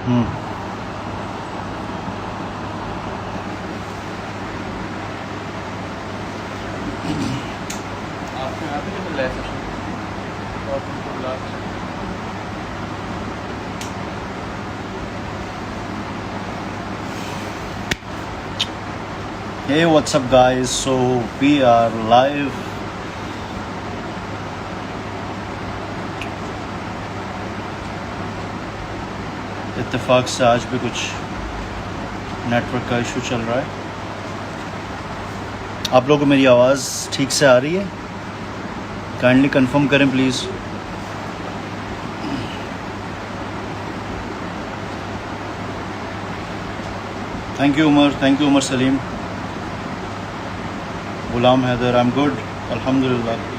आपके यहाँ पे जो ले सकते और तुमको बुला Hey, what's up guys? So we are live. इत्तेफाक से आज भी कुछ नेटवर्क का इशू चल रहा है। आप लोगों को मेरी आवाज़ ठीक से आ रही है? काइंडली कंफर्म करें please. Thank you Umar Salim, Ghulam Haider. I am good, अल्हम्दुलिल्लाह।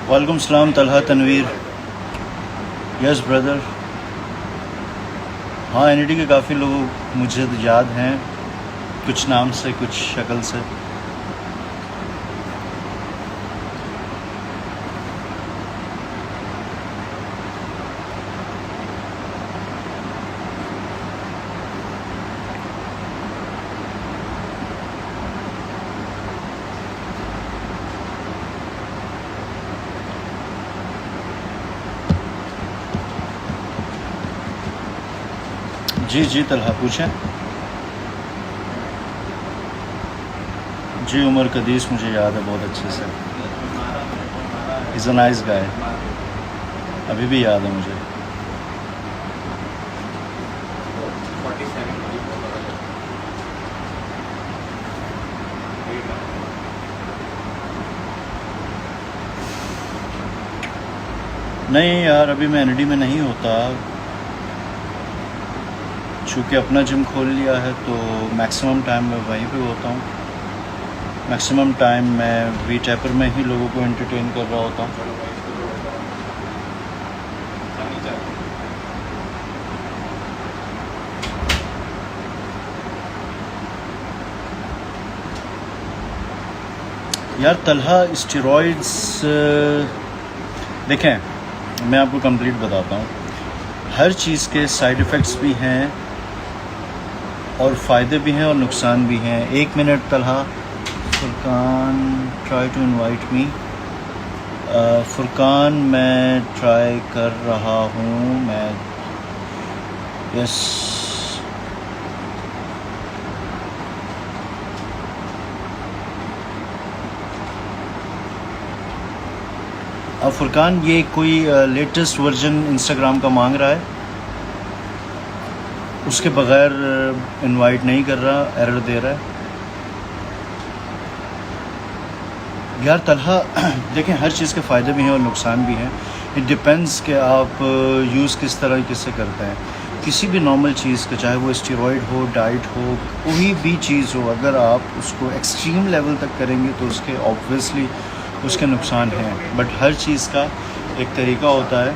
वालेकुम सलाम तलहा तनवीर। Yes brother. हाँ, एनईडी के काफ़ी लोग मुझे याद हैं, कुछ नाम से कुछ शक्ल से। जी तलहा पूछें। जी उमर कदीस मुझे याद है बहुत अच्छे से। इज़ अ नाइस गाय, अभी भी याद है मुझे। नहीं यार, अभी मैं एनडी में नहीं होता, चूँकि अपना जिम खोल लिया है तो मैक्सिमम टाइम मैं वहीं पे होता हूँ। मैक्सिमम टाइम मैं वी टैपर में ही लोगों को एंटरटेन कर रहा होता हूँ। यार तलहा, स्टेरॉइड्स देखें, मैं आपको कंप्लीट बताता हूँ। हर चीज़ के साइड इफ़ेक्ट्स भी हैं और फ़ायदे भी हैं और नुकसान भी हैं। एक minute Talha. Furqan try to invite me. Furqan मैं ट्राई कर रहा हूँ। मैं यस। अब फुरकान ये कोई लेटेस्ट वर्जन इंस्टाग्राम का मांग रहा है, उसके बग़ैर इनवाइट नहीं कर रहा, एरर दे रहा है। यार तलहा देखें, हर चीज़ के फ़ायदे भी हैं और नुकसान भी हैं। इट डिपेंड्स कि आप यूज़ किस तरह से करते हैं। किसी भी नॉर्मल चीज़ का, चाहे वो स्टेरॉइड हो, डाइट हो, कोई भी चीज़ हो, अगर आप उसको एक्सट्रीम लेवल तक करेंगे तो उसके ऑब्वियसली उसके नुकसान हैं। बट हर चीज़ का एक तरीका होता है।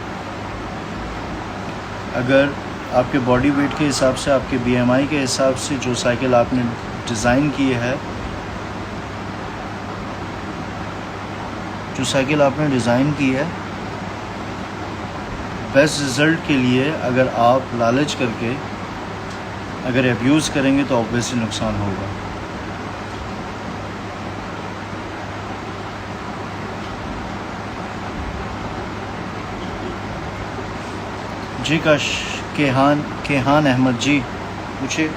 अगर आपके बॉडी वेट के हिसाब से, आपके बीएमआई के हिसाब से जो साइकिल आपने डिज़ाइन की है, बेस्ट रिज़ल्ट के लिए अगर आप लालच करके अगर अब्यूज़ करेंगे तो ऑब्वियसली नुकसान होगा। जी केहान अहमद जी पूछिए।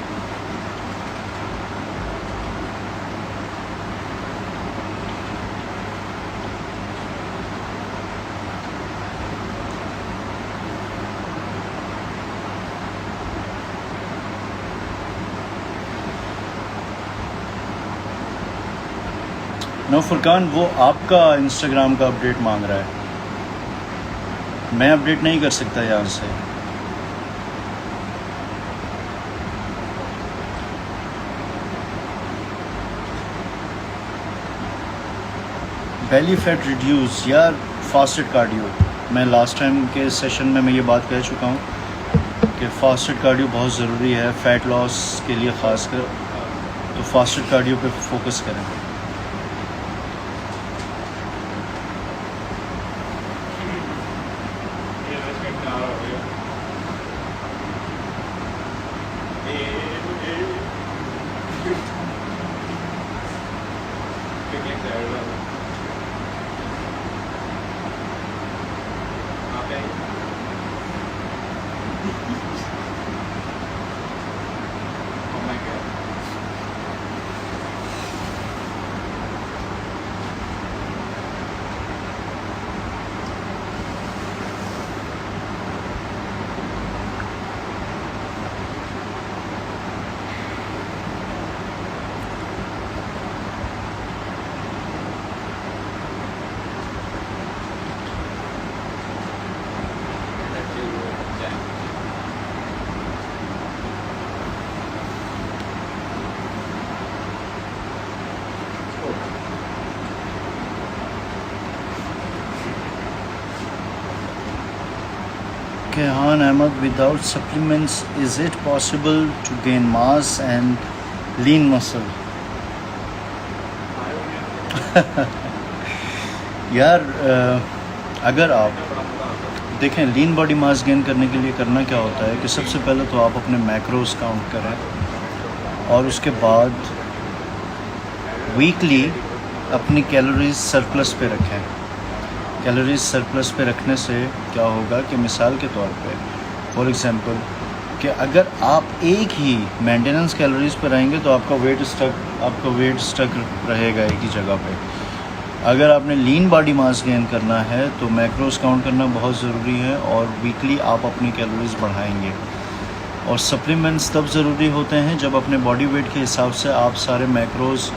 नो फुरकान, वो आपका इंस्टाग्राम का अपडेट मांग रहा है, मैं अपडेट नहीं कर सकता यहाँ से। बेली फैट रिड्यूस यार, फास्टेड कार्डियो। मैं लास्ट टाइम के सेशन में मैं ये बात कह चुका हूँ कि फास्टेड कार्डियो बहुत ज़रूरी है फ़ैट लॉस के लिए ख़ासकर, तो फास्टेड कार्डियो पे फोकस करें। Kehan Ahmed, without supplements, is it possible to gain mass and lean muscle? यार अगर आप देखें लीन बॉडी मास गेन करने के लिए करना क्या होता है कि सबसे पहले तो आप अपने मैक्रोस काउंट करें और उसके बाद वीकली अपनी कैलोरीज सरप्लस पे रखें। कैलोरीज सरप्लस पे रखने से क्या होगा कि मिसाल के तौर पे फॉर एग्ज़ाम्पल कि अगर आप एक ही मेंटेनेंस कैलोरीज पे रहेंगे तो आपका वेट स्टक रहेगा एक ही जगह पे। अगर आपने लीन बॉडी मास गेन करना है तो मैक्रोस काउंट करना बहुत ज़रूरी है और वीकली आप अपनी कैलोरीज बढ़ाएंगे। और सप्लीमेंट्स तब ज़रूरी होते हैं जब अपने बॉडी वेट के हिसाब से आप सारे macros,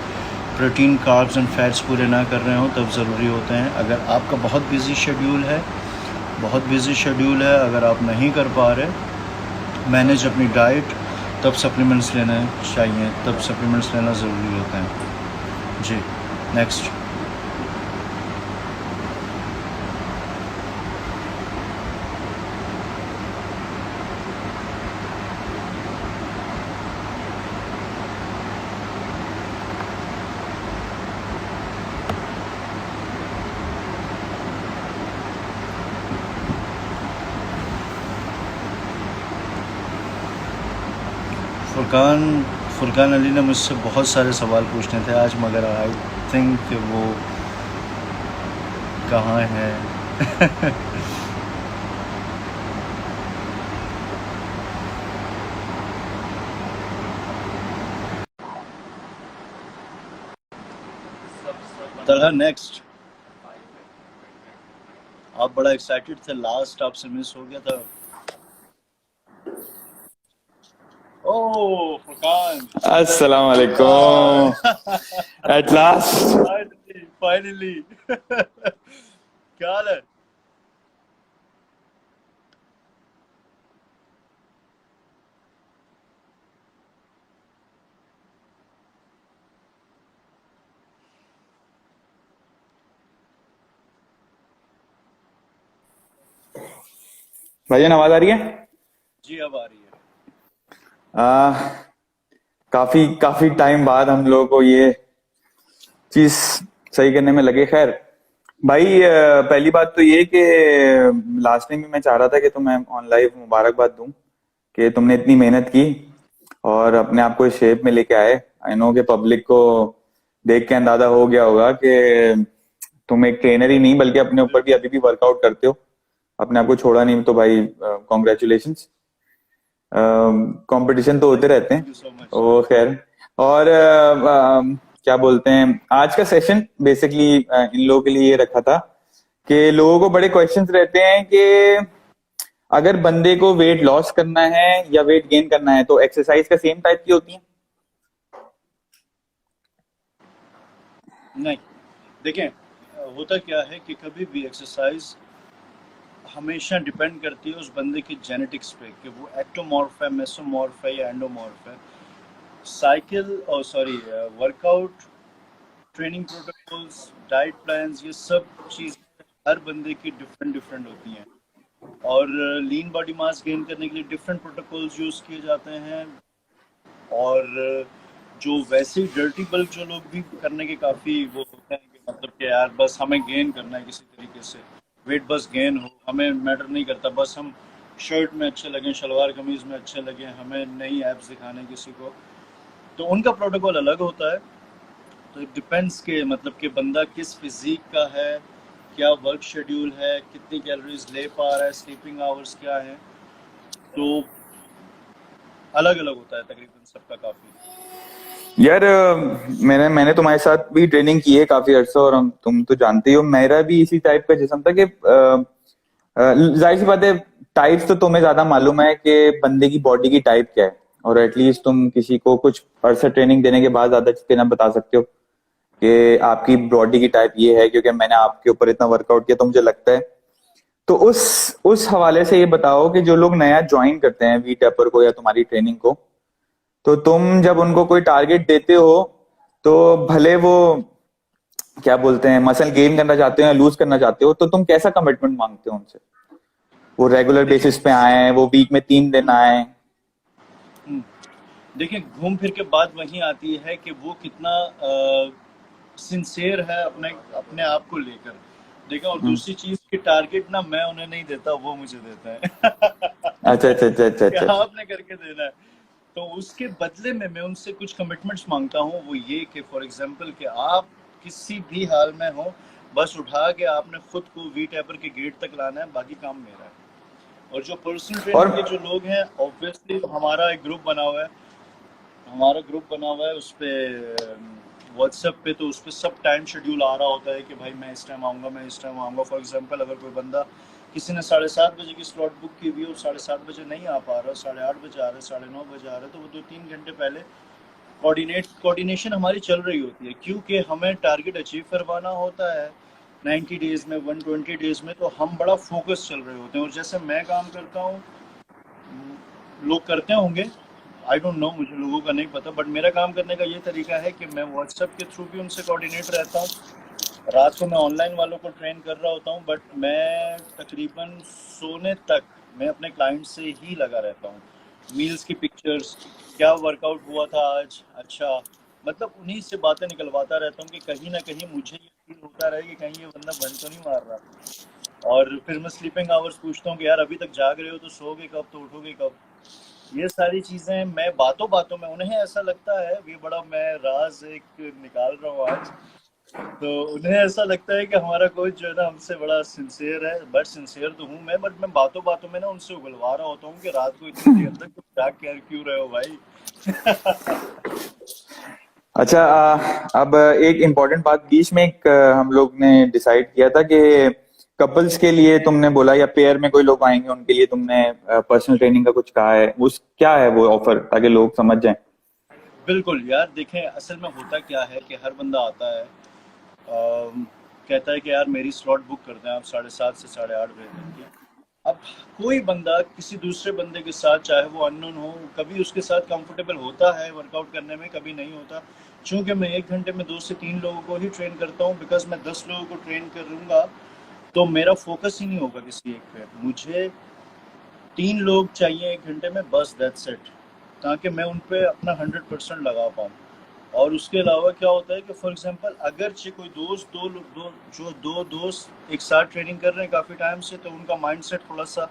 protein, carbs and fats पूरे ना कर रहे हो तब ज़रूरी होते हैं। अगर आपका बहुत बिज़ी शेड्यूल है, अगर आप नहीं कर पा रहे मैनेज अपनी डाइट, तब सप्लीमेंट्स लेना चाहिए, तब सप्लीमेंट्स लेना ज़रूरी होता है। जी नेक्स्ट। फुरकान अली ने मुझसे बहुत सारे सवाल पूछने थे आज, मगर आई थिंक कि वो कहाँ है। तलहा नेक्स्ट। आप बड़ा एक्साइटेड थे, लास्ट आपसे मिस हो गया था। Oh, Furkan. Assalamu alaikum. At last. Finally. क्या हाल है? भाईजान आवाज आ रही है? जी अब आ रही है। काफी टाइम बाद हम लोगों को ये चीज सही करने में लगे। खैर, भाई पहली बात तो ये कि लास्ट टाइम भी मैं चाह रहा था कि तुम्हें ऑन लाइव मुबारकबाद दूं कि तुमने इतनी मेहनत की और अपने आप को इस शेप में लेके आए। आई नो कि पब्लिक को देख के अंदाजा हो गया होगा कि तुम एक ट्रेनर ही नहीं बल्कि अपने ऊपर भी अभी भी वर्कआउट करते हो, अपने आप को छोड़ा नहीं। तो भाई कॉन्ग्रेचुलेशंस। कंपटीशन तो होते रहते थैंक हैं यू सो मच सर। वो खैर। और क्या बोलते हैं, आज का सेशन बेसिकली इन लोगों के लिए ये रखा था कि लोगों को बड़े क्वेश्चंस रहते हैं कि अगर बंदे को वेट लॉस करना है या वेट गेन करना है तो एक्सरसाइज का सेम टाइप की होती है। नहीं, देखें, होता क्या है कि कभी भी एक्सरसाइज हमेशा डिपेंड करती है उस बंदे की जेनेटिक्स पे कि वो एक्टोमॉर्फ है, मेसोमॉर्फ है या एंडोमॉर्फ है। साइकिल और sorry workout, training protocols, diet plans, ये सब चीज़ें हर बंदे की डिफरेंट डिफरेंट होती हैं। और लीन बॉडी मास गेन करने के लिए डिफरेंट प्रोटोकॉल्स यूज़ किए जाते हैं। और जो वैसे डर्टी बल्क जो लोग भी करने के काफ़ी वो होते हैं कि मतलब कि यार बस हमें गेन करना है किसी तरीके से, वेट बस गेन हो, हमें मैटर नहीं करता, बस हम शर्ट में अच्छे लगें, शलवार कमीज़ में अच्छे लगें, हमें नई एब्स दिखाने किसी को, तो उनका प्रोटोकॉल अलग होता है। तो इट डिपेंड्स के मतलब कि बंदा किस फिजिक का है, क्या वर्क शेड्यूल है, कितनी कैलोरीज ले पा रहा है, स्लीपिंग आवर्स क्या है, तो अलग अलग होता है तकरीबन सबका काफ़ी। यार मैंने तुम्हारे साथ भी ट्रेनिंग की है काफी अर्सा और तुम तो जानते ही हो मेरा भी इसी टाइप का जिस्म था कि जाहिर सी बात है, टाइप्स तो तुम्हें ज्यादा मालूम है कि बंदे की बॉडी की टाइप क्या है, और एटलीस्ट तुम किसी को कुछ अरसा ट्रेनिंग देने के बाद ज्यादा चीजें ना बता सकते हो कि आपकी बॉडी की टाइप ये है, क्योंकि मैंने आपके ऊपर इतना वर्कआउट किया तो मुझे लगता है। तो उस हवाले से ये बताओ कि जो लोग नया ज्वाइन करते हैं वी टैपर को या तुम्हारी ट्रेनिंग को, तो तुम जब उनको कोई टारगेट देते हो तो भले वो क्या बोलते हैं मसल गेन करना चाहते हो या लूज करना चाहते हो, तो तुम कैसा कमिटमेंट मांगते हो उनसे? वो रेगुलर देखिए बेसिस पे आए, वो वीक में 3 दिन आए? हम्म, देखिए घूम फिर के बात वहीं आती है कि वो कितना सिंसियर है अपने अपने आप को लेकर। देखा, और हम्म। दूसरी चीज की टारगेट ना मैं उन्हें नहीं देता, वो मुझे देता है। अच्छा अच्छा अच्छा अच्छा कि अच्छा अच्छा। आपने करके देना है, तो उसके बदले में मैं उनसे कुछ कमिटमेंट्स मांगता हूँ। वो ये कि फॉर एग्जांपल कि आप किसी भी हाल में हो, बस उठा के आपने खुद को वी टैपर के गेट तक लाना है, बाकी काम मेरा है। और जो पर्सनल और ट्रेनिंग के जो लोग हैं, ऑब्वियसली हमारा एक ग्रुप बना हुआ है, उस पे व्हाट्सएप पे, तो उस पे सब टाइम शेड्यूल आ रहा होता है कि भाई मैं इस टाइम आऊँगा, मैं इस टाइम आऊँगा। फॉर एग्जांपल अगर कोई बंदा, किसी ने 7:30 बजे की स्लॉट बुक की हुई और 7:30 बजे नहीं आ पा रहा, 8:30 बजे आ रहा है, 9:30 बजे आ रहा है, तो वो 2-3 घंटे पहले कोऑर्डिनेशन हमारी चल रही होती है, क्योंकि हमें टारगेट अचीव करवाना होता है 90 डेज में, 120 डेज में। तो हम बड़ा फोकस चल रहे होते हैं। और जैसे मैं काम करता हूँ, लोग करते होंगे, आई डोंट नो, मुझे लोगों का नहीं पता, बट मेरा काम करने का ये तरीका है कि मैं व्हाट्सएप के थ्रू भी उनसे कोऑर्डिनेट रहता हूँ। रात को मैं ऑनलाइन वालों को ट्रेन कर रहा होता हूँ, बट मैं तकरीबन सोने तक मैं अपने क्लाइंट से ही लगा रहता हूँ। मील्स की पिक्चर्स, क्या वर्कआउट हुआ था आज, अच्छा, मतलब उन्हीं से बातें निकलवाता रहता हूँ कि कहीं ना कहीं मुझे ये फील होता रहे कि कहीं ये बंदा बंद तो नहीं मार रहा। और फिर मैं स्लीपिंग आवर्स पूछता हूँ कि यार अभी तक जाग रहे हो तो सोओगे कब, तो उठोगे कब। ये सारी चीजें मैं बातों बातों में, उन्हें ऐसा लगता है, ये बड़ा मैं राज एक निकाल रहा हूँ आज, तो उन्हें ऐसा लगता है कि हमारा कोच जो है ना हमसे बड़ा सिंसियर है। बट सिंसियर तो हूँ मैं, बट मैं बातों बातों में ना उनसे उगलवा रहा होता हूँ कि रात को इतनी देर तक तुम जाग कर क्यों रहे हो भाई। अच्छा अब एक इम्पोर्टेंट बात बीच में एक हम लोग ने डिसाइड किया था कि कपल्स के लिए तुमने बोला या पेयर में कोई लोग आएंगे उनके लिए तुमने पर्सनल ट्रेनिंग का कुछ कहा है, उस क्या है वो ऑफर, ताकि लोग समझ जाएं। बिल्कुल यार, देखें असल में होता क्या है कि हर बंदा आता है, कहता है कि यार मेरी स्लॉट बुक कर दें आप 7:30 से 8:30 बजे तक की। अब कोई बंदा किसी दूसरे बंदे के साथ, चाहे वो अननोन हो, कभी उसके साथ कंफर्टेबल होता है वर्कआउट करने में, कभी नहीं होता। चूंकि मैं 1 घंटे में 2 से 3 लोगों को ही ट्रेन करता हूँ, बिकॉज मैं 10 लोगों को ट्रेन करूँगा तो मेरा फोकस ही नहीं होगा किसी एक पे। मुझे 3 लोग चाहिए 1 घंटे में, बस दैट्स इट, ताकि मैं उन पे अपना 100% लगा पाऊँ। और उसके अलावा क्या होता है कि फॉर एग्जांपल अगर कोई दोस्त दो दोस्त एक साथ ट्रेनिंग कर रहे हैं काफ़ी टाइम से, तो उनका माइंडसेट थोड़ा सा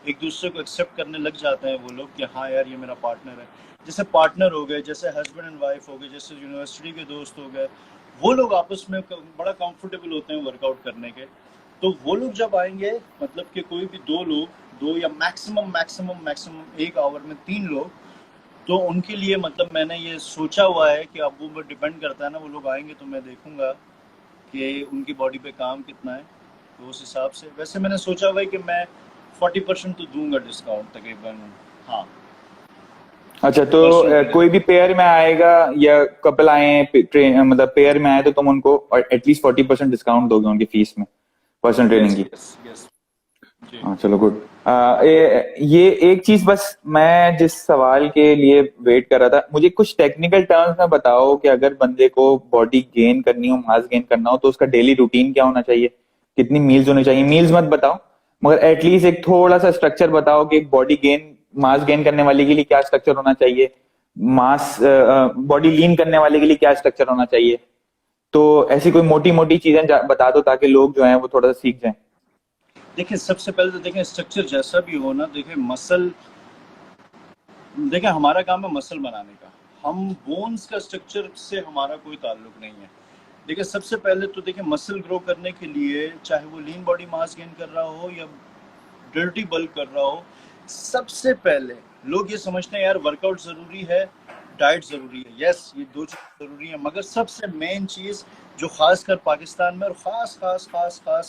एक दूसरे को एक्सेप्ट करने लग जाते हैं वो लोग कि हाँ यार ये मेरा पार्टनर है। जैसे पार्टनर हो गए, जैसे हस्बैंड एंड वाइफ हो गए, जैसे यूनिवर्सिटी के दोस्त हो गए, वो लोग आपस में बड़ा कंफर्टेबल होते हैं वर्कआउट करने के। तो वो लोग जब आएंगे, मतलब कि कोई भी दो लोग, दो या मैक्सिमम मैक्सिमम मैक्सिमम एक आवर में 3 लोग, तो उनके लिए मतलब मैंने ये सोचा हुआ है कि अब वो डिपेंड करता है ना, वो लोग आएंगे तो मैं देखूंगा कि उनकी बॉडी पे काम कितना है, तो उस हिसाब से वैसे मैंने सोचा हुआ है कि मैं 40% तो दूंगा डिस्काउंट तकरीबन। हाँ, अच्छा, तो पर्सनल ट्रेनर। कोई भी पेयर में आएगा या कपल आए ट्रेन, मतलब पेयर में आए, तो तुम उनको एटलीस्ट 40% डिस्काउंट दोगे उनकी फीस में, पर्सनल ट्रेनिंग यस की? यस यस जी। हाँ, चलो गुड। ये एक चीज बस मैं जिस सवाल के लिए वेट कर रहा था, मुझे कुछ टेक्निकल टर्म्स में बताओ कि अगर बंदे को बॉडी गेन करनी हो, मास गेन करना हो, तो उसका डेली रूटीन क्या होना चाहिए, कितनी मील्स होनी चाहिए? मील्स मत बताओ, मगर एटलीस्ट एक थोड़ा सा स्ट्रक्चर बताओ कि एक बॉडी गेन, मास गेन करने वाले के लिए क्या स्ट्रक्चर होना चाहिए, मास बॉडी लीन करने वाले के लिए क्या स्ट्रक्चर होना चाहिए। तो ऐसी कोई मोटी मोटी चीजें बता दो ताकि लोग जो है वो थोड़ा सा सीख जाएं। देखिए सबसे पहले तो देखें स्ट्रक्चर जैसा भी हो ना, देखें मसल, देखिए हमारा काम है मसल बनाने का, हम बोन्स का स्ट्रक्चर से हमारा कोई ताल्लुक नहीं है। देखिए सबसे पहले तो देखिए मसल ग्रो करने के लिए, चाहे वो लीन बॉडी मास गेन कर रहा हो या डर्टी बल्क कर रहा हो, सबसे पहले लोग ये समझते हैं यार वर्कआउट ज़रूरी है, डाइट ज़रूरी है। यस, ये दो चीज़ ज़रूरी है, मगर सबसे मेन चीज़ जो खासकर पाकिस्तान में और खास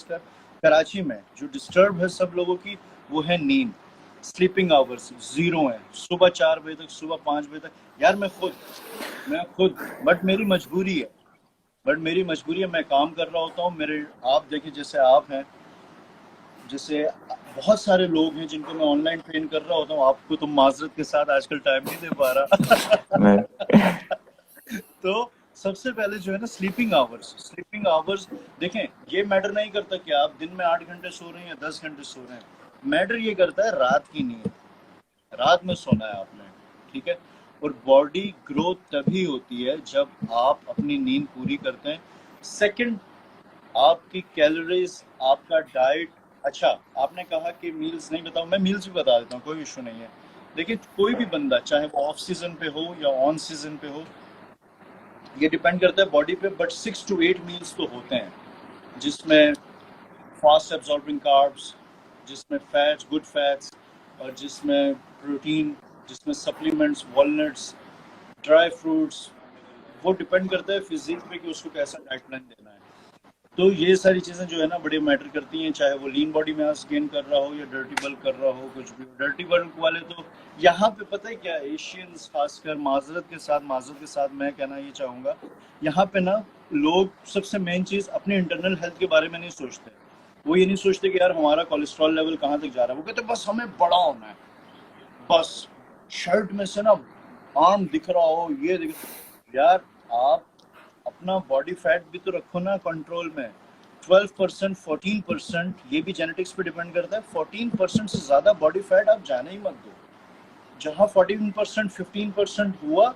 कर कराची में जो डिस्टर्ब है सब लोगों की, वो है नींद। स्लीपिंग आवर्स ज़ीरो है, सुबह 4 बजे तक, सुबह 5 बजे तक। यार मैं खुद बट मेरी मजबूरी है, मैं काम कर रहा होता हूँ। मेरे आप देखिए जैसे आप हैं, जैसे बहुत सारे लोग हैं जिनको मैं ऑनलाइन ट्रेन कर रहा होता हूँ, आपको तो माजरत के साथ आजकल टाइम नहीं दे पा रहा। तो सबसे पहले जो है ना स्लीपिंग आवर्स देखें, ये मैटर नहीं करता कि आप दिन में 8 घंटे सो रहे हैं या 10 घंटे सो रहे हैं। मैटर ये करता है रात की नींद, रात में सोना है आपने, ठीक है। और बॉडी ग्रोथ तभी होती है जब आप अपनी नींद पूरी करते हैं। सेकंड, आपकी कैलोरीज, आपका डाइट। अच्छा, आपने कहा कि मील्स नहीं बताऊं, मैं मील्स भी बता देता हूँ, कोई इशू नहीं है। देखिए कोई भी बंदा चाहे वो ऑफ सीजन पे हो या ऑन सीजन पे हो, ये डिपेंड करता है बॉडी पे, बट 6 to 8 मील्स तो होते हैं जिसमें फास्ट एब्जॉर्बिंग कार्ब्स, जिसमें फैट्स, गुड फैट्स, और जिसमें प्रोटीन, जिसमें सप्लीमेंट्स, वॉलनट्स, ड्राई फ्रूट्स। वो डिपेंड करता है फिजिक पे कि उसको कैसा डाइट प्लान देना है। तो ये सारी चीज़ें जो है ना बड़ी मैटर करती हैं, चाहे वो लीन बॉडी मास गेन कर रहा हो या डर्टी बल्क कर रहा हो, कुछ भी। डर्टी बल्क वाले तो यहाँ पे पता है क्या, एशियंस खासकर, माजरत के साथ मैं कहना ये चाहूँगा, यहाँ पे ना लोग सबसे मेन चीज़ अपने इंटरनल हेल्थ के बारे में नहीं सोचते। वो ये नहीं सोचते कि यार हमारा कोलेस्ट्रॉल लेवल कहाँ तक जा रहा है, वो कहते बस हमें बड़ा होना है, बस शर्ट में से ना आर्म दिख रहा हो, ये दिख। यार आप अपना बॉडी फैट भी तो रखो ना कंट्रोल में। 12%, 14%, ये भी जेनेटिक्स पे डिपेंड करता है। 14% से ज़्यादा बॉडी फैट आप जाने ही मत दो। जहाँ 14%, 15% हुआ,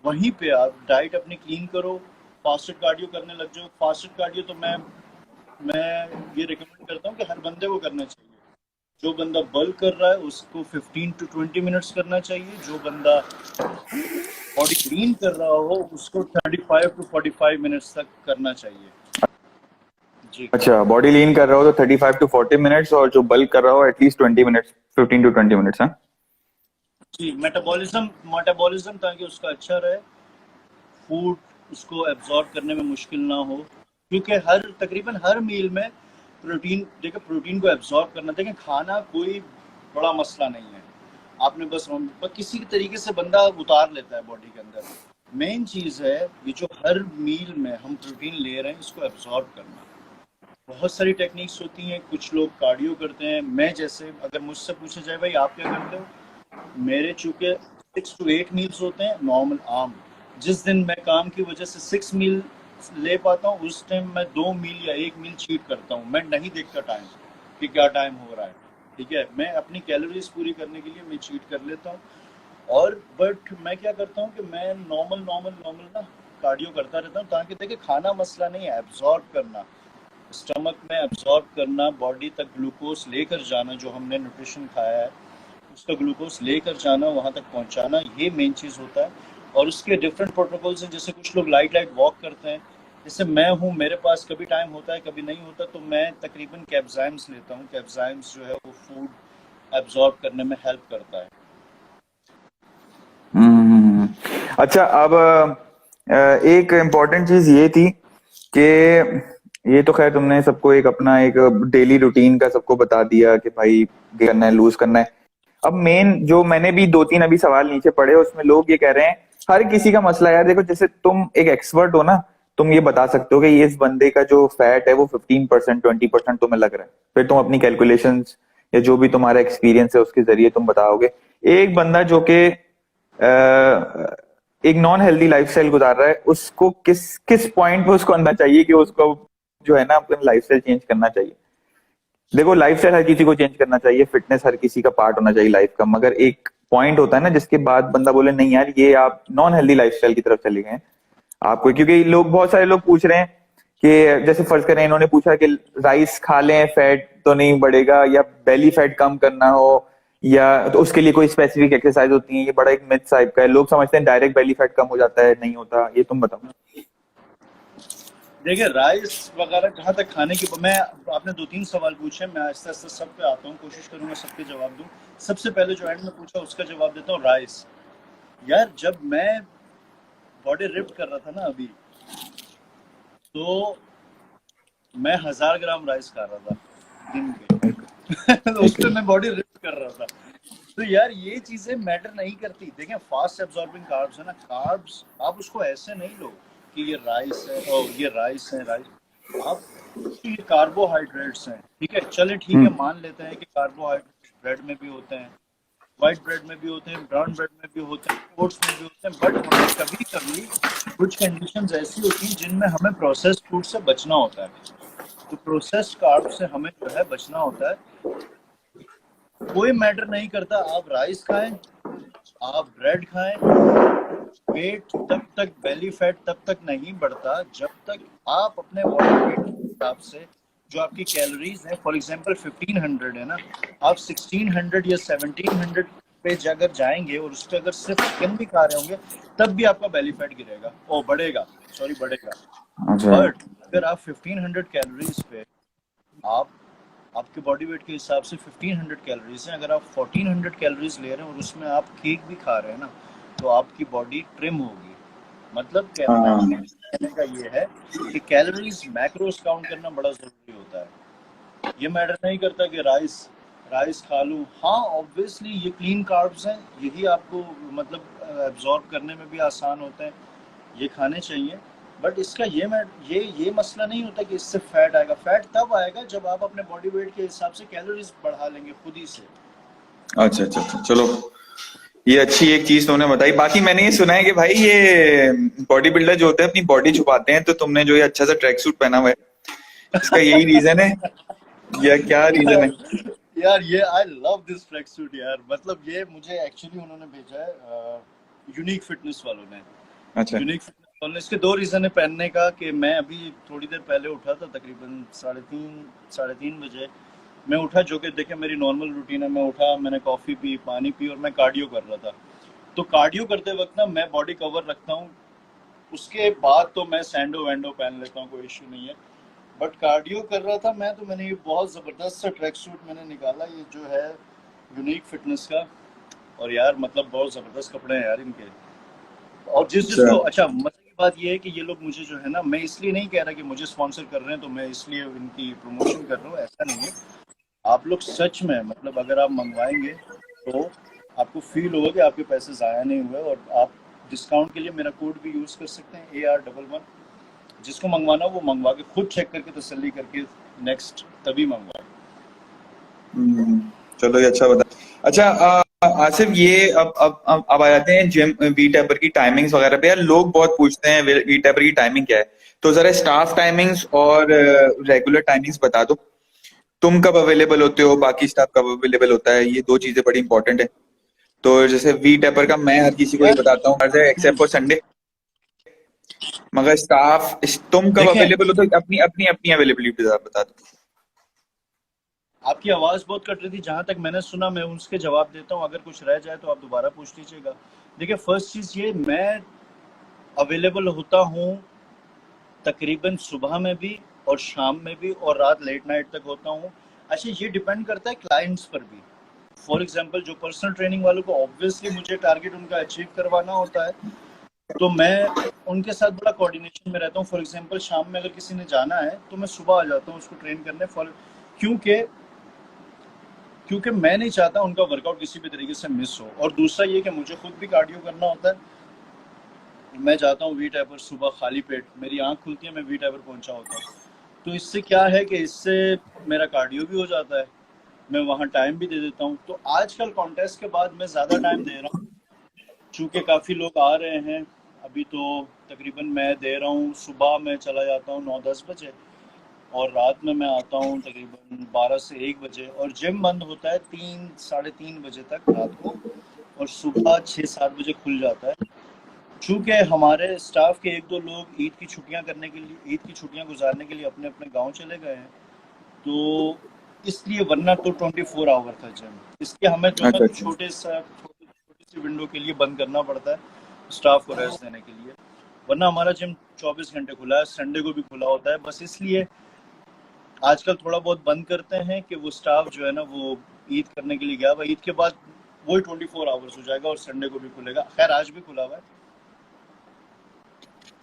वहीं पे आप डाइट अपनी क्लीन करो, फास्टेड कार्डियो करने लग जाओ। फास्टेड कार्डियो तो मैं ये रिकमेंड करता हूँ कि हर बंदे को करना चाहिए। जो बंदा बल्क कर रहा है उसको 15 to 20 मिनट्स करना चाहिए। जो बंदा बॉडी क्लीन कर रहा हो उसको 35 to 45 मिनट्स तक करना चाहिए जी। अच्छा, बॉडी लीन कर रहा हो तो 35 to 40 मिनट्स, और जो बल्क कर रहा हो एटलीस्ट 20 मिनट्स, 15 to 20 मिनट्स। हाँ जी, मेटाबॉलिज्म ताकि उसका अच्छा रहे, फूड उसको एब्जॉर्ब करने में मुश्किल ना हो, क्योंकि तकरीबन हर मील में प्रोटीन, देखिए प्रोटीन को एब्जॉर्ब करना, देखिए खाना कोई बड़ा मसला नहीं है, आपने बस किसी तरीके से बंदा उतार लेता है बॉडी के अंदर। मेन चीज़ है ये जो हर मील में हम प्रोटीन ले रहे हैं इसको एब्जॉर्ब करना। बहुत सारी टेक्निक्स होती हैं, कुछ लोग कार्डियो करते हैं, मैं जैसे, अगर मुझसे पूछा जाए भाई आप क्या करते हो, मेरे चूँकि 6 to 8 मील्स होते हैं नॉर्मल आम। जिस दिन मैं काम की वजह से 6 मील ले पाता हूँ उस टाइम मैं 2 मील या 1 मील चीट करता हूँ। मैं नहीं देखता टाइम कि क्या टाइम हो रहा है, ठीक है। मैं अपनी कैलोरीज पूरी करने के लिए मैं चीट कर लेता हूँ। और बट मैं क्या करता हूँ कि मैं नॉर्मल ना कार्डियो करता रहता हूँ, ताकि देखिए खाना मसला नहीं है, एब्जॉर्ब करना, स्टमक में एब्जॉर्ब करना, बॉडी तक ग्लूकोज लेकर जाना, जो हमने न्यूट्रिशन खाया है उसका ग्लूकोज लेकर जाना, वहाँ तक पहुँचाना, ये मेन चीज़ होता है। और उसके डिफरेंट प्रोटोकॉल्स हैं, जैसे कुछ लोग लाइट लाइट वॉक करते हैं, जैसे मैं हूँ, मेरे पास कभी टाइम होता है कभी नहीं होता, तो मैं तकरीबन कैप्जाइम्स लेता हूँ। कैप्जाइम्स जो है वो फूड एब्जॉर्ब करने में हेल्प करता है। हम्म। अच्छा, अब एक इम्पोर्टेंट चीज ये थी कि ये तो खैर तुमने सबको एक अपना एक डेली रूटीन का सबको बता दिया कि भाई करना है, लूज करना है। अब मेन जो मैंने भी 2-3 अभी सवाल नीचे पढ़े, उसमें लोग ये कह रहे हैं, हर किसी का मसला यार देखो, जैसे तुम एक एक्सपर्ट हो ना, तुम ये बता सकते हो कि ये इस बंदे का जो फैट है वो 15% 20% तुम्हें लग रहा है, फिर तुम अपनी कैलकुलेशंस या जो भी तुम्हारा एक्सपीरियंस है उसके जरिए तुम बताओगे। एक बंदा जो कि एक नॉन हेल्दी लाइफस्टाइल गुजार रहा है, उसको किस किस पॉइंट पे उसको आना चाहिए कि उसको जो है ना अपना लाइफस्टाइल चेंज करना चाहिए? देखो, लाइफस्टाइल हर किसी को चेंज करना चाहिए, फिटनेस हर किसी का पार्ट होना चाहिए लाइफ का, मगर एक पॉइंट होता है ना जिसके बाद बंदा बोले नहीं यार ये आप नॉन हेल्दी लाइफस्टाइल की तरफ चले गए हैं आपको। क्योंकि लोग, बहुत सारे लोग पूछ रहे हैं कि जैसे फर्ज करें इन्होंने पूछा कि राइस खा लें फैट तो नहीं बढ़ेगा, या बेली फैट कम करना हो, या तो उसके लिए कोई स्पेसिफिक एक्सरसाइज होती है। ये बड़ा एक मिथ टाइप का है, लोग समझते हैं डायरेक्ट बेली फैट कम हो जाता है, नहीं होता। ये तुम बताओ। देखिए राइस वगैरह जहाँ तक खाने की, मैं आपने 2-3 सवाल पूछे, मैं आहिस्ता आहिस्ता सब पे आता हूँ, कोशिश करूंगा सबके जवाब दूं। सबसे पहले जो एंड में पूछा उसका जवाब देता हूँ। राइस, यार जब मैं बॉडी रिफ्ट कर रहा था ना अभी, तो मैं 1000 ग्राम राइस खा रहा था दिन के तो उस पर मैं बॉडी रिफ्ट कर रहा था। तो यार ये चीजें मैटर नहीं करती। देखें, फास्ट एब्जॉर्बिंग कार्ब्स है ना, कार्ब्स आप उसको ऐसे नहीं लो कि ये राइस है और ये राइस है, राइस आप ये कार्बोहाइड्रेट्स हैं, ठीक है, चले ठीक है, मान लेते हैं कि कार्बोहाइड्रेट्स ब्रेड में भी होते हैं, व्हाइट ब्रेड में भी होते हैं, ब्राउन ब्रेड में भी होते हैं, ओट्स में भी होते हैं, बट हमें कभी कभी कुछ कंडीशंस ऐसी होती हैं जिनमें हमें प्रोसेस्ड फूड से बचना होता है। तो प्रोसेस्ड कार्ब से हमें जो है बचना होता है। कोई मैटर नहीं करता, आप राइस खाएं, आप ब्रेड खाएं, वेट तब तक, बेली फैट तब तक नहीं बढ़ता जब तक आप अपने बॉडी वेट के हिसाब से जो आपकी कैलोरीज है, फॉर एग्जांपल 1500 है ना, आप 1600 या 1700 पे अगर जाएंगे और उस पर अगर सिर्फ चिकन भी खा रहे होंगे, तब भी आपका बेली फैट गिरेगा, ओ बढ़ेगा, सॉरी बढ़ेगा। बट अगर आप 1500 कैलोरीज पे, आप आपके बॉडी वेट के हिसाब से 1500 कैलोरीज हैं, अगर आप 1400 कैलोरीज ले रहे हैं और उसमें आप केक भी खा रहे हैं ना, तो आपकी बॉडी ट्रिम होगी। मतलब कहने का ये है कि कैलोरीज, मैक्रोस काउंट करना बड़ा जरूरी होता है। ये मैटर नहीं करता कि राइस खा लूँ। हाँ ऑब्वियसली ये क्लीन कार्ब्स हैं, यही आपको मतलब एब्जॉर्ब करने में भी आसान होते हैं, ये खाने चाहिए। बट इसका ये मसला नहीं होता कि इससे फैट आएगा। फैट तब आएगा जब आप अपने बॉडी वेट के हिसाब से कैलोरीज बढ़ा लेंगे खुद ही से। अच्छा अच्छा अच्छा, चलो ये अच्छी एक चीज तुमने बताई। बाकी मैंने ये सुना है कि भाई ये बॉडी बिल्डर जो होते हैं अपनी बॉडी छुपाते हैं, तो तुमने जो ये अच्छा सा ट्रैक सूट पहना हुआ है, इसका यही रीजन है या क्या रीजन है? यार ये I love this track suit यार, मतलब ये मुझे एक्चुअली उन्होंने भेजा है यूनिक फिटनेस वालों ने। अच्छा। यूनिक फिटनेस वालों ने, इसके 2 रीजन है पहनने का। कि मैं अभी थोड़ी देर पहले उठा था, तकरीबन 3:30 बजे मैं उठा, जो कि देखे मेरी नॉर्मल रूटीन है। मैं उठा, मैंने कॉफी पी, पानी पी, और मैं कार्डियो कर रहा था। तो कार्डियो करते वक्त ना मैं बॉडी कवर रखता हूँ, उसके बाद तो मैं सैंडो वैंडो पहन लेता हूँ, कोई इश्यू नहीं है। बट कार्डियो कर रहा था मैं, तो मैंने ये बहुत ज़बरदस्त सा ट्रैक सूट मैंने निकाला, ये जो है यूनिक फिटनेस का। और यार मतलब बहुत ज़बरदस्त कपड़े हैं यार इनके। और जिसको अच्छा, मजे की बात ये है कि ये लोग मुझे जो है ना, मैं इसलिए नहीं कह रहा कि मुझे स्पॉन्सर कर रहे हैं तो मैं इसलिए इनकी प्रमोशन कर रहा हूँ, ऐसा नहीं है। आप लोग सच में, मतलब अगर आप मंगवाएंगे तो आपको फील होगा कि आपके पैसे ज़ाया नहीं हुए। और आप डिस्काउंट के लिए मेरा कोड भी यूज़ कर सकते हैं, AR11। जिसको मंगवाना वो मंगवा के खुद चेक करके तसल्ली करके नेक्स्ट तभी मंगवाए। चलो ये अच्छा बता। अच्छा आसिफ, ये अब आ जाते हैं जिम वी टैपर की टाइमिंग्स वगैरह पे। यार लोग बहुत पूछते हैं वी टैपर की टाइमिंग क्या है, तो जरा स्टाफ टाइमिंग्स और रेगुलर टाइमिंग्स बता दो। तुम कब अवेलेबल होते हो, बाकी स्टाफ कब अवेलेबल होता है, ये 2 चीजें बड़ी इंपॉर्टेंट है। तो जैसे वी टैपर का मैं हर किसी को ये बताता हूँ, एक्सेप्ट फॉर संडे। मगर स्टाफ तुम कब देखें, अवेलेबल हो तो अपनी अपनी अपनी अवेलेबिलिटी बता दो। आपकी आवाज़ बहुत कट रही थी, जहाँ तक मैंने सुना मैं उसके जवाब देता हूँ, अगर कुछ रह जाए तो आप दोबारा पूछ लीजिएगा। देखिए, फर्स्ट चीज़ ये, मैं अवेलेबल होता हूँ तकरीबन सुबह में भी और शाम में भी और रात लेट नाइट तक होता हूँ। अच्छा, ये डिपेंड करता है क्लाइंट्स पर भी। फॉर एग्जांपल, जो पर्सनल ट्रेनिंग वालों को ऑब्वियसली मुझे टारगेट उनका अचीव करवाना होता है, तो मैं उनके साथ बड़ा कोऑर्डिनेशन में रहता हूँ। फॉर एग्जांपल, शाम में अगर किसी ने जाना है तो मैं सुबह आ जाता हूँ उसको ट्रेन करने, फॉर क्योंकि क्योंकि मैं नहीं चाहता उनका वर्कआउट किसी भी तरीके से मिस हो। और दूसरा ये कि मुझे खुद भी कार्डियो करना होता है। मैं जाता हूँ वी टाइपर सुबह खाली पेट, मेरी आंख खुलती है, मैं वी टाइपर पहुंचा होता हूँ। तो इससे क्या है कि इससे मेरा कार्डियो भी हो जाता है, मैं वहाँ टाइम भी दे देता हूँ। तो आजकल कॉन्टेस्ट के बाद मैं ज़्यादा टाइम दे रहा हूँ, चूँकि काफ़ी लोग आ रहे हैं। अभी तो तकरीबन मैं दे रहा हूँ, सुबह मैं चला जाता हूँ 9-10 बजे, और रात में मैं आता हूँ तकरीबन 12 से 1 बजे, और जिम बंद होता है 3 साढ़े 3 बजे तक रात को, और सुबह 6-7 बजे खुल जाता है। चूँकि हमारे स्टाफ के 1-2 लोग ईद की छुट्टियां करने के लिए, ईद की छुट्टियां गुजारने के लिए अपने अपने गांव चले गए हैं, तो इसलिए, वरना तो 24 आवर था जिम, इसलिए हमें जो है अच्छा अच्छा। छोटी सी विंडो के लिए बंद करना पड़ता है स्टाफ को रेस्ट देने के लिए। वरना हमारा जिम 24 घंटे खुला है, संडे को भी खुला होता है। बस इसलिए आजकल थोड़ा बहुत बंद करते हैं कि वो स्टाफ जो है ना, वो ईद करने के लिए गया हुआ, ईद के बाद वही 24 आवर्स हो जाएगा और संडे को भी खुलेगा। खैर, आज भी खुला हुआ है।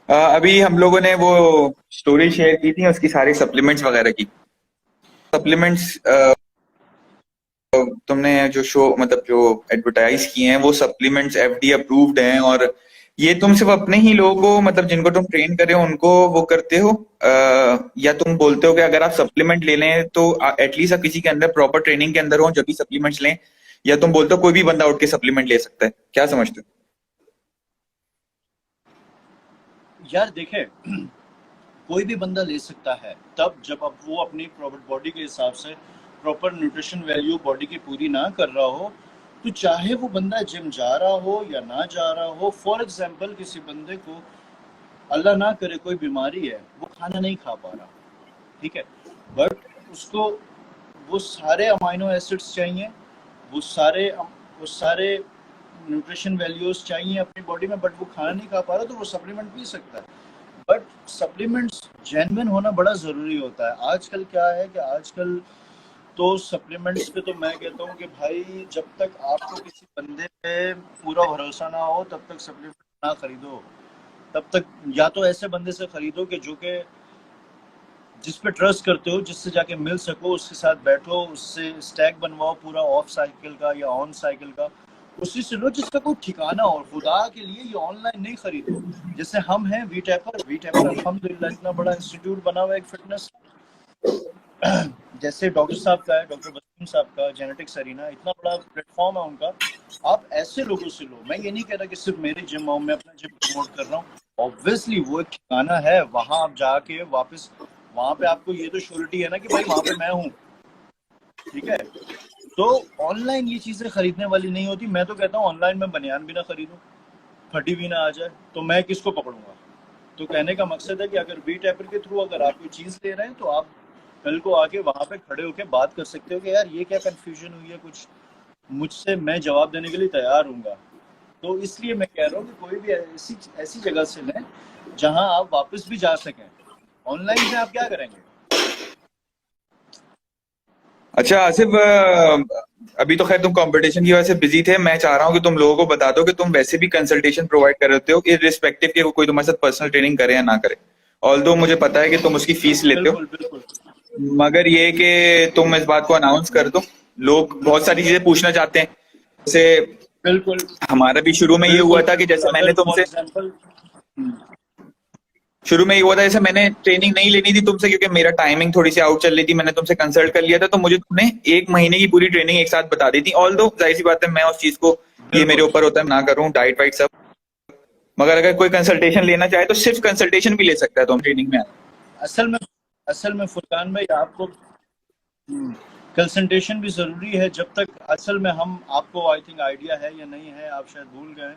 अभी हम लोगों ने वो स्टोरी शेयर की थी उसकी सारी सप्लीमेंट्स वगैरह की। सप्लीमेंट्स तुमने जो शो मतलब जो एडवर्टाइज किए हैं वो सप्लीमेंट्स एफडी अप्रूव्ड हैं, और ये तुम सिर्फ अपने ही लोगों को मतलब जिनको तुम ट्रेन कर रहे हो उनको वो करते हो, या तुम बोलते हो कि अगर आप सप्लीमेंट ले लें तो एटलीस्ट आप किसी के अंदर प्रॉपर ट्रेनिंग के अंदर हो जब भी सप्लीमेंट्स लें, या तुम बोलते हो कोई भी बंदा उठ के सप्लीमेंट ले सकता है, क्या समझते हो? यार देखे, कोई भी बंदा ले सकता है तब जब अब वो अपनी बॉडी के हिसाब से प्रॉपर न्यूट्रिशन वैल्यू बॉडी की पूरी ना कर रहा हो। तो चाहे वो बंदा जिम जा रहा हो या ना जा रहा हो, फॉर एग्जांपल किसी बंदे को अल्लाह ना करे कोई बीमारी है, वो खाना नहीं खा पा रहा, ठीक है, बट उसको वो सारे अमाइनो एसिड्स चाहिए, वो सारे न्यूट्रिशन वैल्यूज चाहिए अपनी बॉडी में, बट वो खाना नहीं खा पा रहा, तो वो सप्लीमेंट पी सकता है। बट सप्लीमेंट्स जेन्युइन होना बड़ा ज़रूरी होता है। आजकल क्या है कि आजकल तो सप्लीमेंट्स पे तो मैं कहता हूँ कि भाई, जब तक आपको किसी बंदे पे पूरा भरोसा ना हो तब तक सप्लीमेंट ना खरीदो। तब तक या तो ऐसे बंदे से खरीदो कि जो कि जिस पे ट्रस्ट करते हो, जिससे जाके मिल सको, उसके साथ बैठो, उससे स्टैक बनवाओ पूरा ऑफ साइकिल का या ऑन साइकिल का, उसी से लो जिसका कोई ठिकाना हो। खुदा के लिए ये ऑनलाइन नहीं खरीदो। जैसे हम हैं वी टैपर अल्हम्दुलिल्लाह इतना बड़ा इंस्टीट्यूट बना हुआ है एक फिटनेस, जैसे डॉक्टर साहब का है, डॉक्टर वसीम साहब का जेनेटिक्स अरीना, इतना बड़ा प्लेटफॉर्म है उनका। आप ऐसे लोगों से लो। मैं ये नहीं कह रहा कि सिर्फ मेरी जिम आओ, मैं अपना जिम प्रमोट कर रहा हूँ। ऑब्वियसली वो एक ठिकाना है, वहां आप जाके वापस वहां पे आपको ये तो श्योरिटी है ना कि भाई वहां पे मैं हूँ, ठीक है। तो ऑनलाइन ये चीजें खरीदने वाली नहीं होती। मैं तो कहता हूँ ऑनलाइन में बनियान भी ना खरीदूं, फटी भी ना आ जाए, तो मैं किसको पकड़ूंगा। तो कहने का मकसद है कि अगर बी टैपर के थ्रू अगर आप कोई चीज़ ले रहे हैं, तो आप कल को आके वहां पे खड़े होके बात कर सकते हो कि यार ये क्या कंफ्यूजन हुई है कुछ मुझसे, मैं जवाब देने के लिए तैयार हूँ। तो इसलिए मैं कह रहा हूँ कि कोई भी ऐसी ऐसी जगह से लें जहां आप वापस भी जा सकें। ऑनलाइन से आप क्या करेंगे? अच्छा आसिफ, अभी तो खैर तुम कंपटीशन की वजह से बिजी थे, मैं चाह रहा हूँ कि तुम लोगों को बता दो कि तुम वैसे भी कंसल्टेशन प्रोवाइड कर रहे हो इररिस्पेक्टिव कि कोई तुम्हारे साथ पर्सनल ट्रेनिंग करे या ना करे। ऑल्दो मुझे पता है कि तुम उसकी फीस लेते हो, बिल्कुल बिल्कुल। मगर ये कि तुम इस बात को अनाउंस कर दो। लोग बहुत सारी चीजें पूछना चाहते हैं, जैसे बिल्कुल हमारा भी शुरू में ये हुआ बिल्कुल था कि बिल्कुल। जैसे मैंने अगर फॉर तुमसे एग्जांपल, शुरू में ये हुआ था, जैसे मैंने ट्रेनिंग नहीं लेनी थी तुमसे क्योंकि मेरा टाइमिंग थोड़ी सी आउट चल रही थी, मैंने तुमसे कंसल्ट कर लिया था, तो मुझे तुमने 1 महीने की पूरी ट्रेनिंग एक साथ बता दी थी। ऑल्दो जाहिर सी बात है मैं उस चीज को, ये मेरे बिल्कुल। ऊपर होता है ना करूं डाइट वाइट सब, मगर अगर कोई कंसल्टेशन लेना चाहे तो सिर्फ कंसल्टेशन भी ले सकता है तो हम ट्रेनिंग में आए। असल में असल में फुरकान भाई, आपको कंसंट्रेशन भी ज़रूरी है। जब तक असल में हम, आपको आई थिंक आइडिया है या नहीं है, आप शायद भूल गए हैं,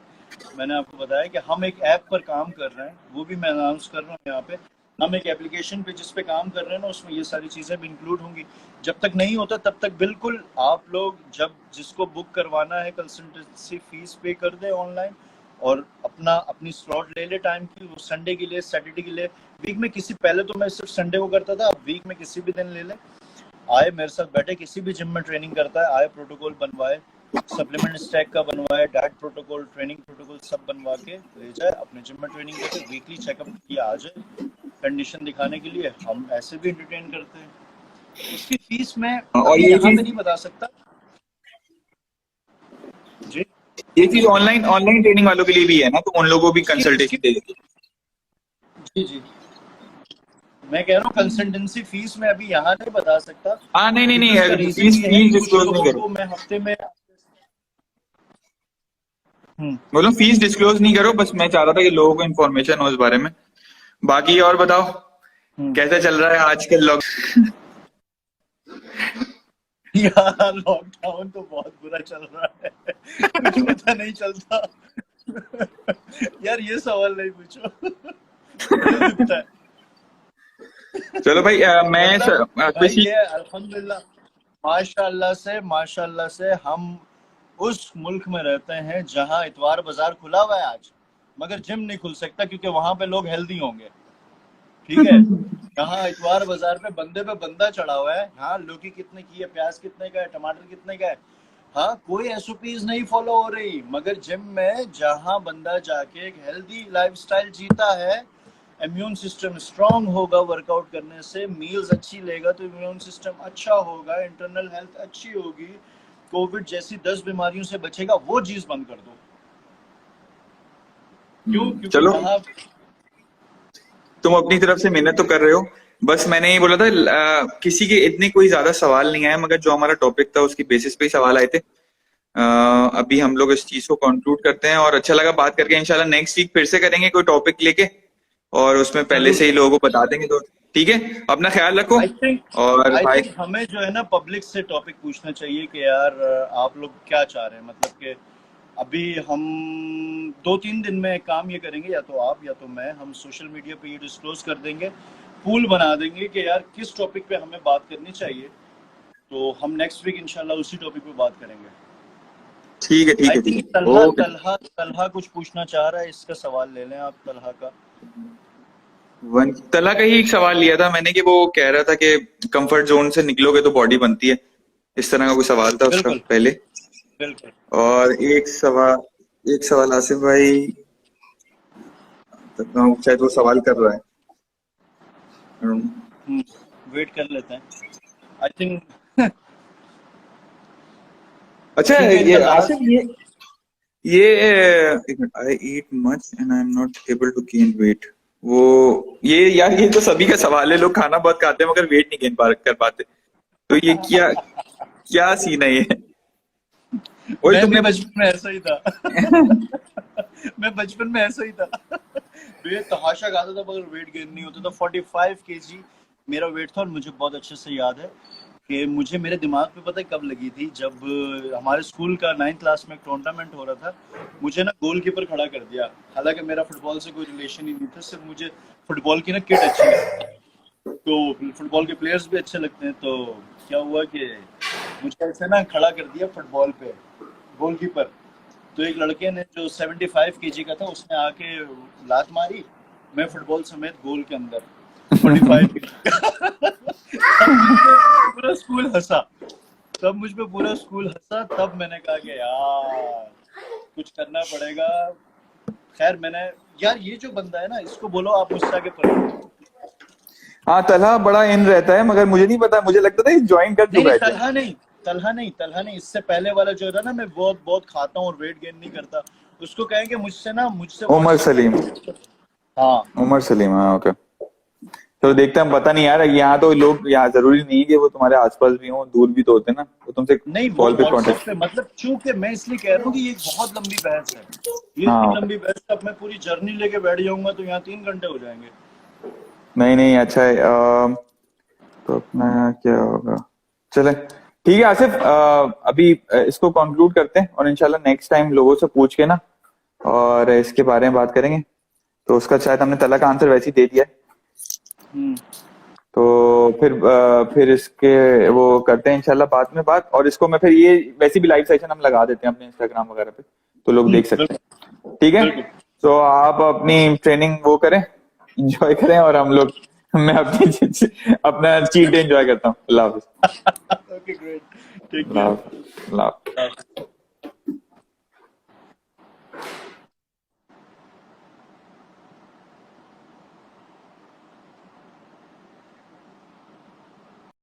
मैंने आपको बताया कि हम एक ऐप पर काम कर रहे हैं, वो भी मैं अनाउंस कर रहा हूँ यहाँ पे। हम एक एप्लीकेशन पे जिस पे काम कर रहे हैं ना, उसमें ये सारी चीज़ें भी इंक्लूड होंगी। जब तक नहीं होता तब तक बिल्कुल आप लोग, जब जिसको बुक करवाना है कंसल्टेंसी फीस पे कर दे ऑनलाइन, और अपना अपनी स्लॉट ले ले टाइम की, वो संडे के लिए, सैटरडे के लिए, वीक में किसी, पहले तो मैं सिर्फ संडे को करता था, अब वीक में किसी भी दिन ले ले, आए मेरे साथ बैठे, किसी भी जिम में ट्रेनिंग करता है, आए प्रोटोकॉल बनवाए, सप्लीमेंट स्टैक का बनवाए, डाइट प्रोटोकॉल, ट्रेनिंग प्रोटोकॉल सब बनवा के ले जाए अपने जिम में ट्रेनिंग करके, वीकली चेकअप किया आ जाए कंडीशन दिखाने के लिए। हम ऐसे भी एंटरटेन करते हैं। उसकी फीस मैं और अभी ये यहाँ पे चीज नहीं बता सकता जी। ये चीज ऑनलाइन ऑनलाइन ट्रेनिंग वालों के लिए भी है ना, तो उन लोगों को भी उसकी कंसल्टेशन उसकी दे देगी। जी जी, मैं कह रहा हूँ कंसल्टेंसी फीस मैं अभी यहाँ नहीं बता सकता, हाँ नहीं नहीं क्योंकि उसका नहीं, रीजन फीस ये है फीस कि कुछ डिस्क्लोज नहीं लोगों करो। को मैं हफ्ते में बोलो फीस डिस्क्लोज नहीं करो, बस मैं चाह रहा था कि लोगों को इन्फॉर्मेशन हो इस बारे में। बाकी और बताओ हम्म। कैसा चल रहा है आजकल लोग? यार लॉकडाउन तो बहुत बुरा चल रहा है, कुछ पता नहीं चलता। यार ये सवाल नहीं पूछो, दिल दुखता है। चलो भाई मतलब भाई किसी ये अल्हम्दुलिल्लाह, माशाल्लाह से हम उस मुल्क में रहते हैं जहां इतवार बाजार खुला हुआ है आज, मगर जिम नहीं खुल सकता क्योंकि वहां पे लोग हेल्दी होंगे, ठीक है। यहाँ इतवार बाजार पे बंदे पे बंदा चढ़ा हुआ है, हाँ लौकी कितने की है, प्याज कितने का है, टमाटर कितने का है, हाँ कोई एसओपीज नहीं फॉलो हो रही, मगर जिम में जहाँ बंदा जाके एक हेल्दी लाइफस्टाइल जीता है, इम्यून सिस्टम स्ट्रांग होगा वर्कआउट करने से, मील्स अच्छी लेगा तो इम्यून सिस्टम अच्छा होगा, इंटरनल हेल्थ अच्छी होगी, कोविड जैसी 10 बीमारियों से बचेगा, वो चीज बंद कर दो। क्यों? क्योंकि चलो वहां तुम अपनी तरफ से मेहनत तो कर रहे हो, बस मैंने ये बोला था किसी के इतने कोई ज्यादा सवाल नहीं आए, मगर जो हमारा टॉपिक था उसकी बेसिस पे ही सवाल आए थे। अभी हम लोग इस चीज को कंक्लूड करते हैं, और अच्छा लगा बात करके। इंशाल्लाह नेक्स्ट वीक फिर से करेंगे कोई टॉपिक लेके, और उसमें पहले जरूर से ही लोगों को बता देंगे। तो ठीक है, अपना ख्याल रखो। और आई भाई थिंक हमें जो है ना पब्लिक से टॉपिक पूछना चाहिए कि यार आप लोग क्या चाह रहे हैं, मतलब कि अभी हम 2-3 दिन में काम ये करेंगे, या तो आप या तो मैं, हम सोशल मीडिया पे ये डिस्क्लोज कर देंगे, पूल बना देंगे कि यार किस टॉपिक पे हमें बात करनी चाहिए, तो हम नेक्स्ट वीक इंशाल्लाह उसी टॉपिक पे बात करेंगे। ठीक है ठीक आई है ठीक थिंक है, तलहा ओके। तलहा तलहा कुछ पूछना चाह रहा है, इसका सवाल ले लें आप तलहा का। वन तला का ही एक सवाल लिया था मैंने, कि वो कह रहा था कि कंफर्ट जोन से निकलोगे तो बॉडी बनती है, इस तरह का कोई सवाल था उसका बिल्कुल पहले। बिल्कुल। और एक सवाल आसिफ भाई, शायद वो सवाल कर रहा है। वेट कर लेते हैं आई थिंक। अच्छा ठीक है, ये इनका आसिफ, लास्ट ये एक minute, I eat much and I am not able to gain weight. वो ये यार, ये तो सभी का सवाल है, लोग खाना बहुत खाते हैं मगर वेट नहीं गेन कर पाते, तो ये क्या क्या सीन है ये? वही मैं भी तुमने बचपन में ऐसा ही था। मैं बचपन में ऐसा ही था, वेट तहाशा खाता था मगर वेट गेन नहीं होता था। 45 केजी मेरा वेट था, और मुझे बहुत अच्छे से याद है कि मुझे मेरे दिमाग पे पता है कब लगी थी, जब हमारे स्कूल का 9th क्लास में एक टूर्नामेंट हो रहा था, मुझे ना गोलकीपर खड़ा कर दिया, हालांकि मेरा फुटबॉल से कोई रिलेशन ही नहीं था, सिर्फ मुझे फुटबॉल की ना किट अच्छी लगती, तो फुटबॉल के प्लेयर्स भी अच्छे लगते हैं, तो क्या हुआ कि मुझे ऐसे ना खड़ा कर दिया फुटबॉल पे, गोलकीपर। तो एक लड़के ने जो 75 केजी का था, उसने आके लात मारी, मैं फुटबॉल समेत गोल के अंदर 45 केजी का। तब मुझ पे पूरा स्कूल हंसा, तब मैंने कहा कि यार कुछ करना पड़ेगा। खैर मैंने, यार ये जो बंदा है ना, इसको बोलो आप मुझसे आगे पढ़ो। हाँ तलहा बड़ा इन रहता है, मगर मुझे नहीं पता, मुझे लगता था ये ज्वाइन कर नहीं चुका नहीं, है। तलहा नहीं, इससे पहले वाला जो था ना, मैं बहुत बहुत खाता हूँ और वेट गेन नहीं करता, उसको कहेंगे मुझसे उमर सलीम, हाँ उमर सलीम, हाँ ओके। तो देखते हैं, पता नहीं यार, यहाँ तो लोग, यहाँ जरूरी नहीं कि वो तुम्हारे आसपास भी हो, दूर भी तो होते हैं ना, वो तुमसे नहीं, वो कॉल पे व्हाट्सएप कांटेक्ट। पे, मतलब चूंकि मैं इसलिए कह रहा हूँ कि ये एक बहुत लंबी बहस है, ये हाँ इतनी ओके, लंबी बहस, अब मैं पूरी जर्नी लेके बैठ जाऊंगा तो यहाँ 3 घंटे हो जाएंगे। नहीं नहीं अच्छा है। तो अपना क्या होगा, चले ठीक है आसिफ, अभी इसको कंक्लूड करते हैं और इंशाल्लाह नेक्स्ट टाइम लोगों से पूछ के ना और इसके बारे में बात करेंगे। तो उसका शायद हमने तला का आंसर वैसे ही दे दिया है, तो फिर इसके वो करते हैं इंशाल्लाह बाद में बात। और इसको मैं फिर ये वैसे भी लाइव सेशन हम लगा देते हैं अपने इंस्टाग्राम वगैरह पे, तो लोग देख सकते हैं। ठीक है, तो आप अपनी ट्रेनिंग वो करें, एंजॉय करें, और हम लोग मैं अपना चीट डे एंजॉय करता हूँ। अल्लाह हाफिज। ओके ग्रेट, टेक अल्लाह हाफिज।